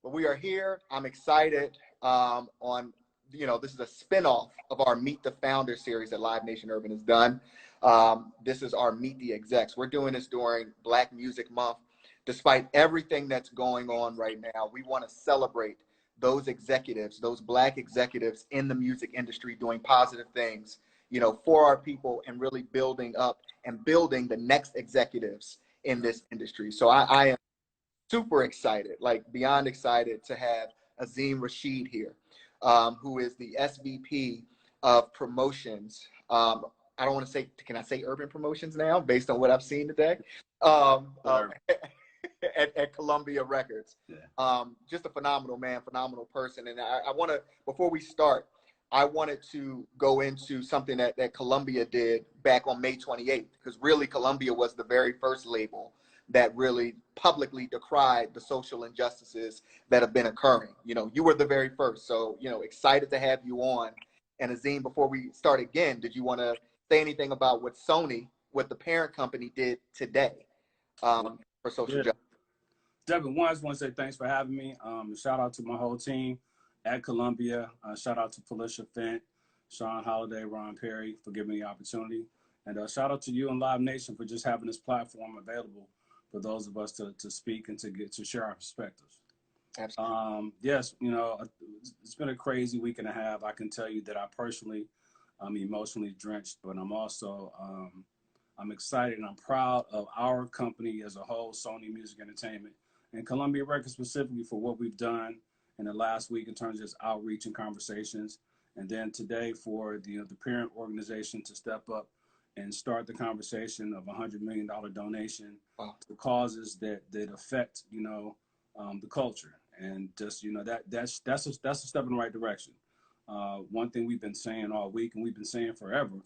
But we are here. I'm excited this is a spinoff of our Meet the Founder series that Live Nation Urban has done. This is our Meet the Execs. We're doing this during Black Music Month. Despite everything that's going on right now, we want to celebrate those executives, those Black executives in the music industry doing positive things, for our people and really building up and building the next executives in this industry. So I am super excited, like beyond excited, to have Azim Rashid here, who is the SVP of promotions. I don't want to say, can I say urban promotions now based on what I've seen today? At Columbia Records. Yeah. Just a phenomenal man, phenomenal person. And I want to, before we start, I wanted to go into something that Columbia did back on May 28th, because really Columbia was the very first label that really publicly decried the social injustices that have been occurring. You were the very first. So, excited to have you on. And Azim, before we start again, did you want to say anything about what Sony, what the parent company did today for social justice? Devin, I just want to say thanks for having me. Shout out to my whole team at Columbia. Shout out to Felicia Fent, Sean Holiday, Ron Perry for giving me the opportunity. And shout out to you and Live Nation for just having this platform available for those of us to speak and to share our perspectives. Absolutely. Yes, it's been a crazy week and a half. I can tell you that I personally, I'm emotionally drenched, but I'm also, I'm excited and I'm proud of our company as a whole, Sony Music Entertainment, and Columbia Records specifically for what we've done in the last week in terms of just outreach and conversations. And then today for the parent organization to step up and start the conversation of $100 million donation to causes that affect, the culture. And just, that's a step in the right direction. One thing we've been saying all week, and we've been saying forever,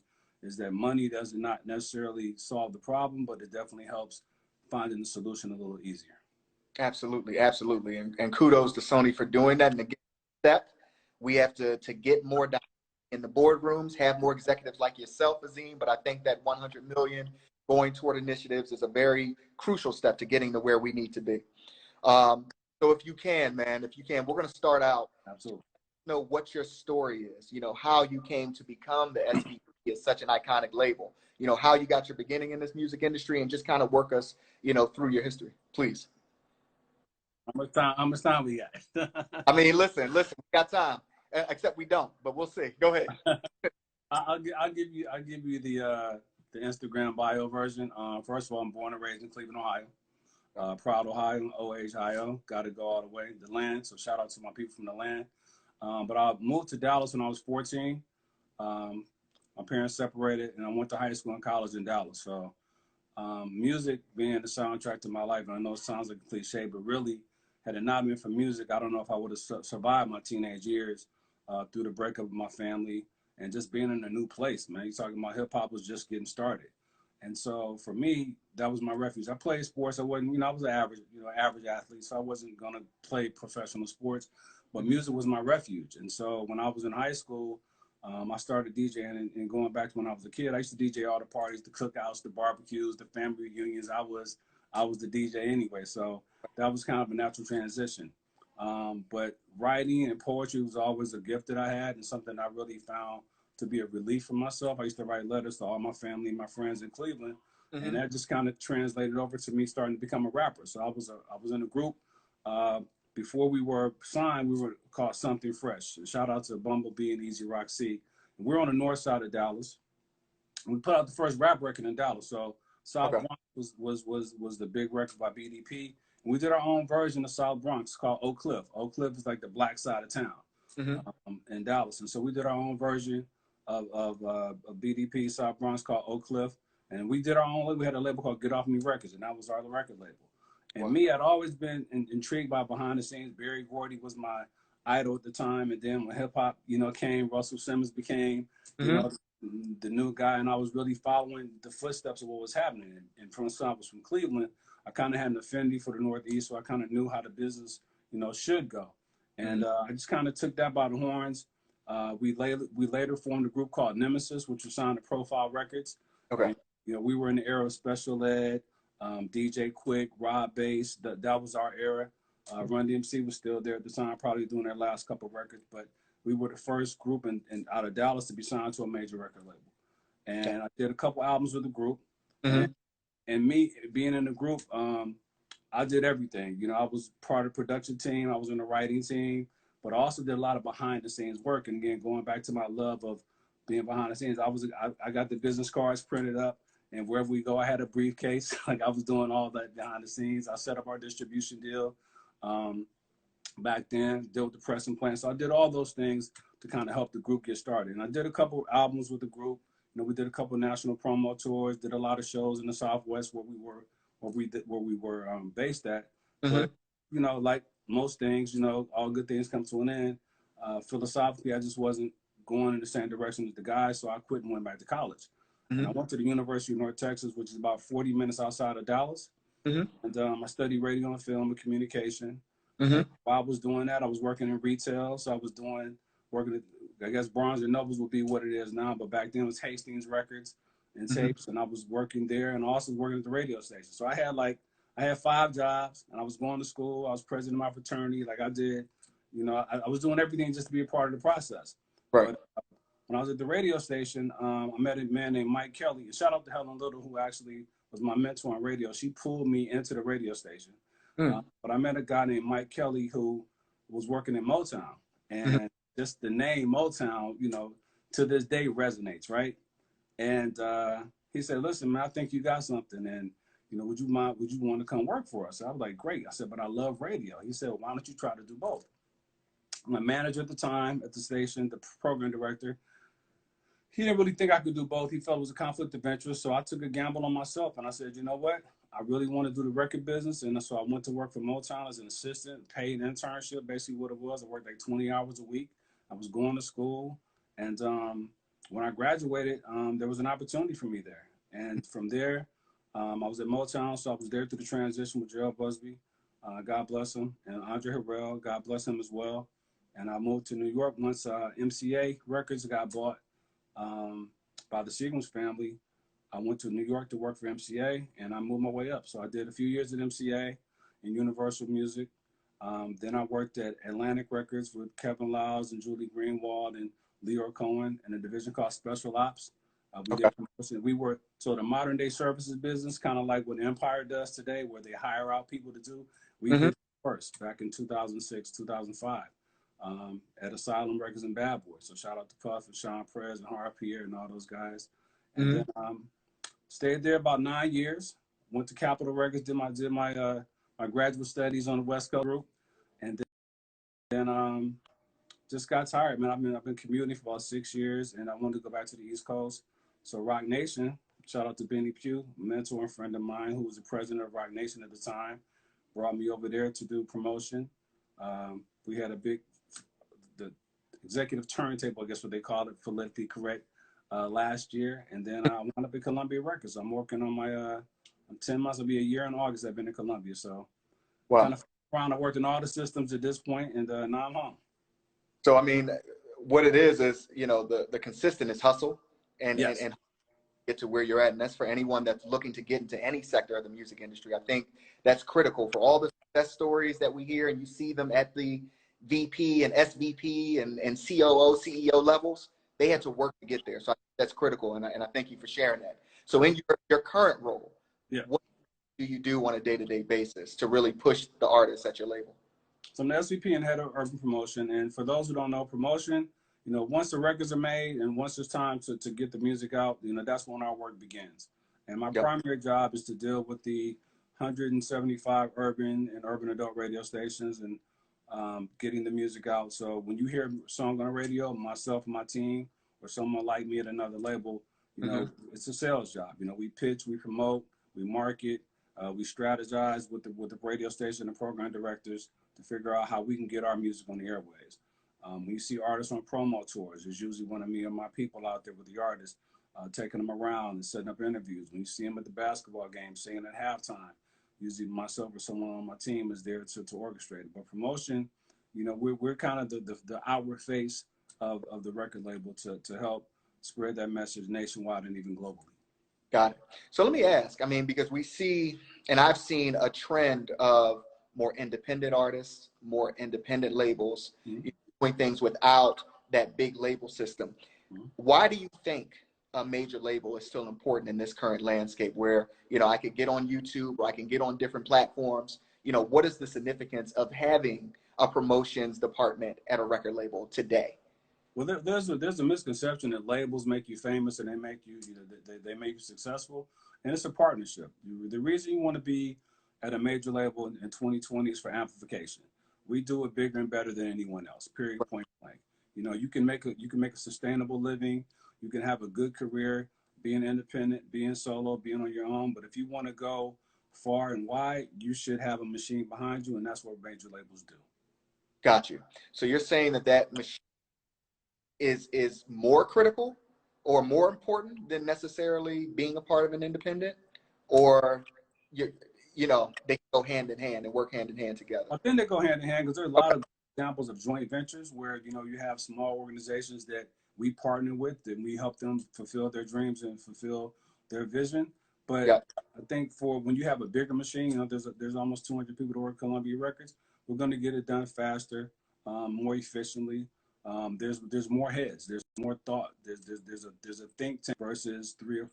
is that money does not necessarily solve the problem, but it definitely helps finding the solution a little easier. Absolutely, absolutely. And kudos to Sony for doing that. And again, step, we have to get more down in the boardrooms, have more executives like yourself, Azim. But I think that 100 million going toward initiatives is a very crucial step to getting to where we need to be. So if you can, we're going to start out. Absolutely. Know what your story is, how you came to become the SVP is such an iconic label, how you got your beginning in this music industry, and just kind of work us, through your history, please. How much time we got? I mean, listen, we got time, except we don't, but we'll see. Go ahead. I'll give you the Instagram bio version. First of all, I'm born and raised in Cleveland, Ohio. Proud Ohio, OHIO. Got to go all the way. The land. So shout out to my people from the land. But I moved to Dallas when I was 14. My parents separated, and I went to high school and college in Dallas. So music being the soundtrack to my life, and I know it sounds like a cliche, but really, had it not been for music, I don't know if I would have survived my teenage years through the breakup of my family and just being in a new place, man. You're talking about hip-hop was just getting started. And so for me, that was my refuge. I played sports. I wasn't, I was an average athlete, so I wasn't going to play professional sports, but music was my refuge. And so when I was in high school, I started DJing, and going back to when I was a kid, I used to DJ all the parties, the cookouts, the barbecues, the family reunions. I was the DJ anyway, so that was kind of a natural transition. But writing and poetry was always a gift that I had, and something I really found to be a relief for myself. I used to write letters to all my family and my friends in Cleveland, and that just kind of translated over to me starting to become a rapper. So I was in a group. Before we were signed, we were called Something Fresh. Shout out to Bumblebee and Easy Rock C. And we're on the north side of Dallas. We put out the first rap record in Dallas. So South Bronx was the big record by BDP. And we did our own version of South Bronx called Oak Cliff. Oak Cliff is like the black side of town in Dallas. And so we did our own version of BDP South Bronx called Oak Cliff. And we did our own, we had a label called Get Off Me Records, and that was our record label. And me, I'd always been intrigued by behind the scenes. Berry Gordy was my idol at the time. And then when hip hop, came, Russell Simmons became, the new guy. And I was really following the footsteps of what was happening. And from I was from Cleveland, I kind of had an affinity for the Northeast. So I kind of knew how the business, should go. And I just kind of took that by the horns. We later formed a group called Nemesis, which was signed to Profile Records. Okay. And, we were in the era of Special Ed, DJ Quick, Rob Bass. That was our era. Run DMC was still there at the time, probably doing their last couple of records, but we were the first group in out of Dallas to be signed to a major record label. And I did a couple albums with the group. And me being in the group, I did everything. You know, I was part of the production team. I was in the writing team, but I also did a lot of behind the scenes work. And again, going back to my love of being behind the scenes, I got the business cards printed up, and wherever we go, I had a briefcase. Like I was doing all that behind the scenes. I set up our distribution deal back then, dealt with the pressing plant. So I did all those things to kind of help the group get started. And I did a couple albums with the group. You know, we did a couple national promo tours, did a lot of shows in the Southwest where we were based at. But, you know, like most things, you know, all good things come to an end. Philosophically, I just wasn't going in the same direction as the guys, so I quit and went back to college. And I went to the University of North Texas, which is about 40 minutes outside of Dallas. And I studied radio and film and communication. And while I was doing that, I was working in retail. So I was working at, I guess Barnes and Nobles would be what it is now, but back then it was Hastings Records and tapes, and I was working there and also working at the radio station. So I had 5 jobs, and I was going to school. I was president of my fraternity. Like I did, you know, I was doing everything just to be a part of the process. Right. But when I was at the radio station, I met a man named Mike Kelly. And shout out to Helen Little, who actually was my mentor on radio. She pulled me into the radio station. But I met a guy named Mike Kelly who was working at Motown. And just the name Motown, you know, to this day resonates, right? And he said, listen, man, I think you got something. And, you know, would you want to come work for us? So I was like, great. I said, but I love radio. He said, well, why don't you try to do both? My manager at the time at the station, the program director, he didn't really think I could do both. He felt it was a conflict of interest. So I took a gamble on myself. And I said, you know what? I really want to do the record business. And so I went to work for Motown as an assistant, paid internship, basically what it was. I worked like 20 hours a week. I was going to school. And when I graduated, there was an opportunity for me there. And from there, I was at Motown. So I was there through the transition with Gerald Busby, God bless him, and Andre Harrell, God bless him as well. And I moved to New York once MCA Records got bought by the Seagram's family. I went to New York to work for MCA, and I moved my way up. So I did a few years at MCA in Universal Music. Then I worked at Atlantic Records with Kevin Lyles and Julie Greenwald and Leo Cohen in a division called Special Ops. Did promotion. We were so the modern day services business, kind of like what Empire does today, where they hire out people to do. We did first back in 2006, 2005. At Asylum Records and Bad Boys. So shout out to Puff and Sean Perez and Harp Pierre and all those guys. And then stayed there about 9 years. Went to Capitol Records, did my graduate studies on the West Coast group, and then just got tired, man. I've been commuting for about 6 years, and I wanted to go back to the East Coast. So Rock Nation, shout out to Benny Pugh, a mentor and friend of mine who was the president of Rock Nation at the time, brought me over there to do promotion. We had the executive turntable, I guess what they call it, politically correct, last year. And then I wound up at Columbia Records. I'm working on my, I'm 10 months, it'll be a year in August I've been in Columbia. So kind of around, I worked in all the systems at this point, and now I'm home. So, I mean, what it is, you know, the consistent is hustle and get to where you're at. And that's for anyone that's looking to get into any sector of the music industry. I think that's critical for all the success stories that we hear and you see them at the VP and SVP and COO, CEO levels. They had to work to get there. So I think that's critical. And I thank you for sharing that. So in your current role, what do you do on a day-to-day basis to really push the artists at your label? So I'm the SVP and head of urban promotion. And for those who don't know, promotion, you know, once the records are made and once it's time to get the music out, you know, that's when our work begins. And my primary job is to deal with the 175 urban and urban adult radio stations and getting the music out. So when you hear a song on the radio, myself and my team or someone like me at another label, you know, it's a sales job. You know, we pitch, we promote, we market, we strategize with the radio station and program directors to figure out how we can get our music on the airwaves. When you see artists on promo tours, there's usually one of me or my people out there with the artists, taking them around and setting up interviews. When you see them at the basketball game, singing at halftime, usually myself or someone on my team is there to orchestrate it. But promotion, you know, we're kind of the outward face of the record label to help spread that message nationwide and even globally. Got it. So let me ask, I mean, because we see, and I've seen a trend of more independent artists, more independent labels, Mhm. doing things without that big label system. Why do you think a major label is still important in this current landscape where, I could get on YouTube or I can get on different platforms? What is the significance of having a promotions department at a record label today? Well, there's a misconception that labels make you famous and they make you, they make you successful, and it's a partnership. The reason you want to be at a major label in 2020 is for amplification. We do it bigger and better than anyone else. Period. Point blank. You can make a sustainable living. You can have a good career, being independent, being solo, being on your own. But if you want to go far and wide, you should have a machine behind you, and that's what major labels do. Got you. So you're saying that machine is more critical or more important than necessarily being a part of an independent, or they go hand in hand and work hand in hand together? I think they go hand in hand because there are a lot of examples of joint ventures where you have small organizations that we partner with and we help them fulfill their dreams and fulfill their vision. But Yeah. I think for when you have a bigger machine, there's almost 200 people that work at Columbia Records. We're going to get it done faster, more efficiently. There's more heads. There's more thought. There's a think tank versus 3 or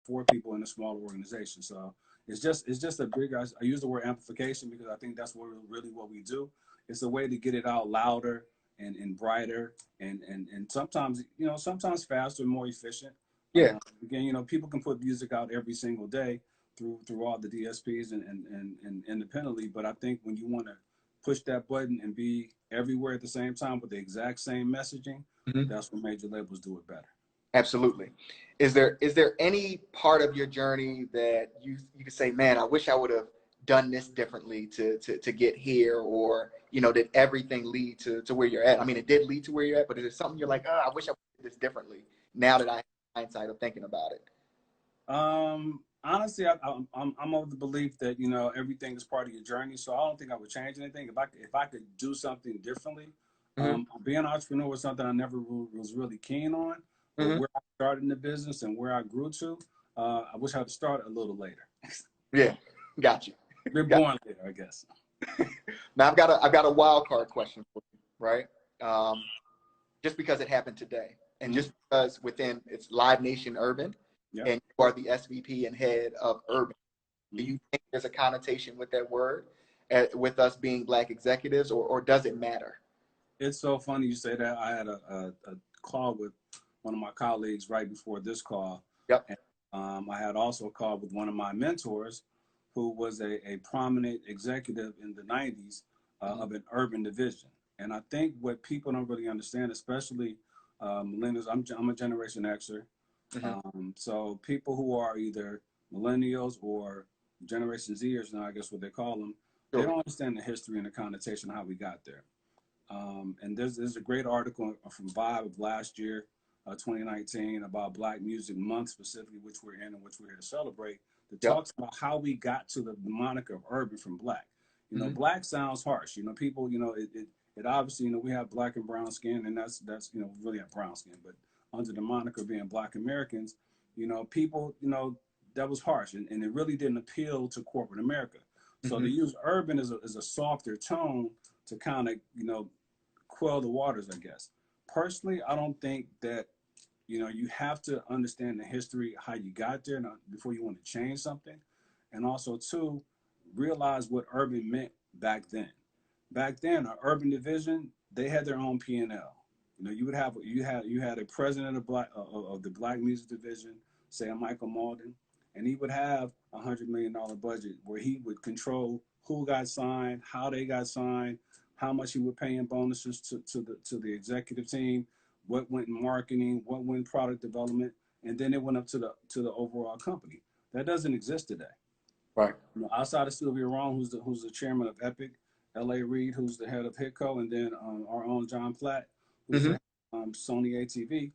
4 people in a smaller organization. So it's just a bigger. I use the word amplification because I think that's really what we do. It's a way to get it out louder and brighter and sometimes sometimes faster and more efficient. Yeah. Again, people can put music out every single day through all the DSPs and independently, but I think when you want to push that button and be everywhere at the same time with the exact same messaging, Mhm. that's when major labels do it better. Absolutely. Is there any part of your journey that you could say, man, I wish I would have done this differently to get here, or did everything lead to where you're at? I mean, it did lead to where you're at, but is it something you're like, oh, I wish I did this differently now that I have hindsight of thinking about it? Honestly, I'm of the belief that everything is part of your journey, so I don't think I would change anything. If I could do something differently, Mm-hmm. being an entrepreneur was something I never was really keen on. But Mm-hmm. where I started in the business and where I grew to, I wish I had started a little later. Yeah, got you. Been born later, I guess. Now I've got a wild card question for you, right? Just because it happened today, and just because within it's Live Nation Urban, Yeah. and you are the SVP and head of Urban, do Mm-hmm. you think there's a connotation with that word, with us being Black executives, or does it matter? It's so funny you say that. I had a call with one of my colleagues right before this call. Yep. And, I had also a call with one of my mentors who was a prominent executive in the 90s of an urban division. And I think what people don't really understand, especially millennials, I'm a Generation Xer. So people who are either millennials or Generation Zers, now I guess what they call them, they Sure. don't understand the history and the connotation of how we got there. And there's a great article from Vibe of last year, 2019, about Black Music Month specifically, which we're in and which we're here to celebrate, that Yep. talks about how we got to the moniker of urban from Black. Black sounds harsh. People, it obviously, we have black and brown skin, and that's we really have brown skin, but under the moniker being Black Americans, people, that was harsh, and it really didn't appeal to corporate America. So to use urban as a softer tone to kind of, quell the waters, I guess. Personally, I don't think that, you have to understand the history, how you got there before you want to change something. And also, too, realize what urban meant back then. Back then, an urban division, they had their own P&L. You had a president of the Black Music Division, say a Michael Malden, and he would have $100 million budget where he would control who got signed, how they got signed, how much he would pay in bonuses to the executive team, what went in marketing, what went in product development, and then it went up to the overall company. That doesn't exist today. Right. Outside of Sylvia Rome, who's the chairman of Epic, L.A. Reid, who's the head of Hitco, and then our own John Platt, who's the head of Sony ATV.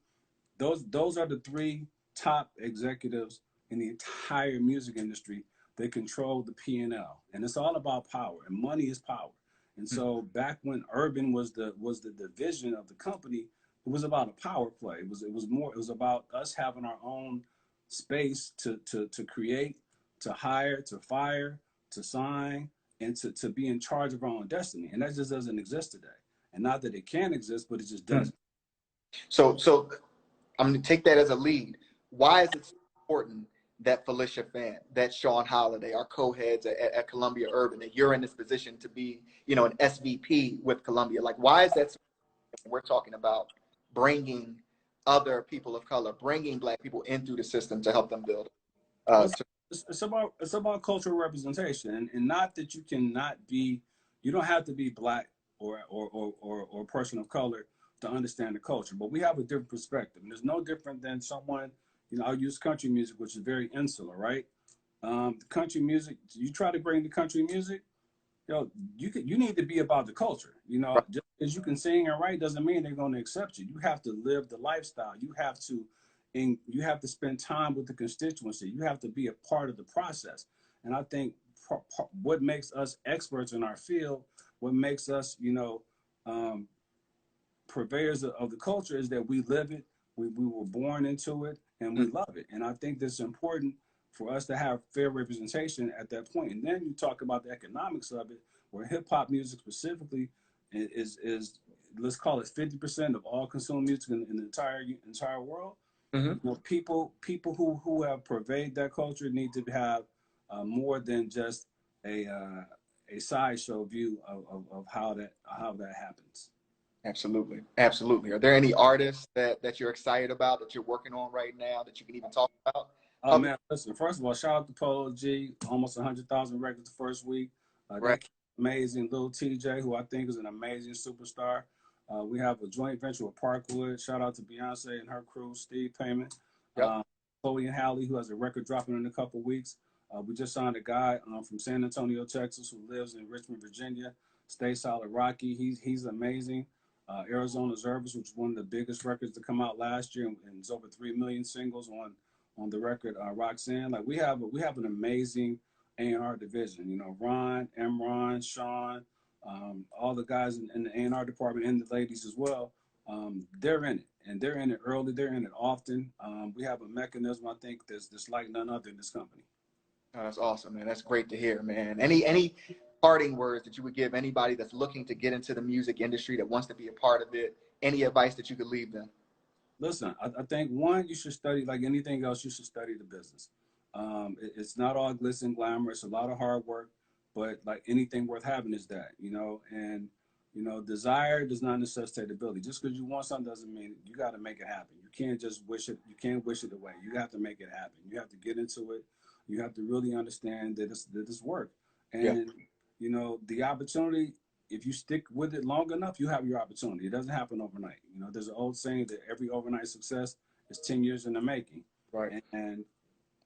Those are the 3 top executives in the entire music industry. They control the P&L, and it's all about power, and money is power. And so back when urban was the division of the company, it was about a power play. It was about us having our own space to create, to hire, to fire, to sign, and to be in charge of our own destiny. And that just doesn't exist today. And not that it can exist, but it just doesn't. So I'm going to take that as a lead. Why is it so important that Felicia Fan, that Sean Holiday, our co-heads at Columbia Urban, that you're in this position to be, you know, an SVP with Columbia? Like, why is that so important? We're talking about bringing other people of color, bringing Black people in through the system to help them build. It's about cultural representation, and not that you cannot be, you don't have to be Black or a person of color to understand the culture, but we have a different perspective. And there's no different than someone, you know, I'll use country music, which is very insular, right? The country music, you try to bring the country music, you know, you need to be about the culture. You know, just because you can sing and write doesn't mean they're going to accept you. You have to live the lifestyle. You have to spend time with the constituency. You have to be a part of the process. And I think what makes us experts in our field, what makes us, you know, purveyors of the culture is that we live it, we were born into it, and we love it. And I think that's important for us to have fair representation at that point. And then you talk about the economics of it, where hip hop music specifically is let's call it 50% of all consumed music in the entire world. You know, people who have pervaded that culture need to have more than just a sideshow view of how that happens. Absolutely. Absolutely. Are there any artists that you're excited about, that you're working on right now, that you can even talk about? Oh, man, listen, first of all, shout out to Polo G, almost 100,000 records the first week. Right. That amazing Lil TJ, who I think is an amazing superstar. We have a joint venture with Parkwood. Shout out to Beyonce and her crew, Steve Payment. Yep. Chloe and Halle, who has a record dropping in a couple weeks. We just signed a guy from San Antonio, Texas, who lives in Richmond, Virginia. Stay Solid Rocky. He's amazing. Arizona Zervis, which is one of the biggest records to come out last year, and it's over 3 million singles on the record Roxanne. Like we have an amazing A&R division. You know, Ron, Emron, Sean, all the guys in the A&R department and the ladies as well. They're in it, and they're in it early. They're in it often. We have a mechanism, I think, that's like none other in this company. Oh, that's awesome, man. That's great to hear, man. Any parting words that you would give anybody that's looking to get into the music industry, that wants to be a part of it? Any advice that you could leave them? Listen, I think one, you should study, like anything else, you should study the business. It's not all glitz and glamour. It's a lot of hard work, but like anything worth having is that, you know, and, you know, desire does not necessitate ability. Just because you want something doesn't mean you got to make it happen. You can't just wish it. You can't wish it away. You have to make it happen. You have to get into it. You have to really understand that it's work. And, you know, the opportunity, if you stick with it long enough, you have your opportunity. It doesn't happen overnight. You know, there's an old saying that every overnight success is 10 years in the making. Right. And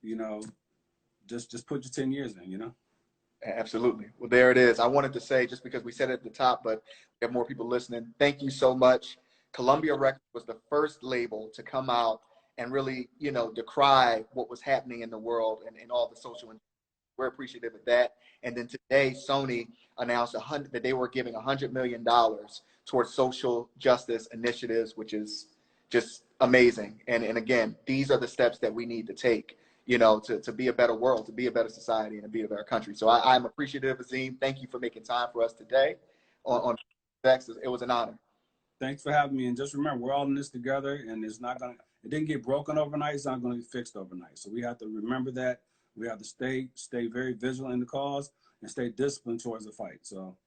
you know, just put your 10 years in, you know? Absolutely. Well, there it is. I wanted to say, just because we said it at the top, but we have more people listening, thank you so much. Columbia Records was the first label to come out and really, you know, decry what was happening in the world and all the social. We're appreciative of that. And then today, Sony announced that they were giving $100 million towards social justice initiatives, which is just amazing. And again, these are the steps that we need to take, you know, to be a better world, to be a better society, and to be a better country. So I'm appreciative, Azim. Thank you for making time for us today on Execs. It was an honor. Thanks for having me. And just remember, we're all in this together, and it didn't get broken overnight. It's not going to be fixed overnight. So we have to remember that. We have to stay very vigilant in the cause and stay disciplined towards the fight. So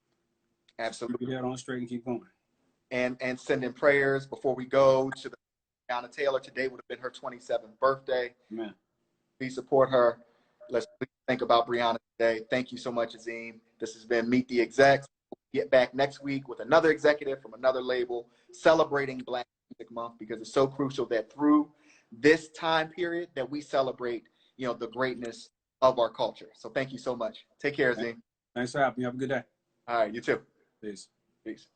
absolutely, keep your head on straight and keep going. And sending prayers before we go to the Breonna Taylor. Today would have been her 27th birthday. Man, please support her. Let's think about Breonna today. Thank you so much, Azim. This has been Meet the Execs. We'll get back next week with another executive from another label celebrating Black Music Month, because it's so crucial that through this time period that we celebrate, you know, the greatness of our culture. So thank you so much. Take care, Azim. Thanks for having me. Have a good day. All right, you too. Peace. Peace.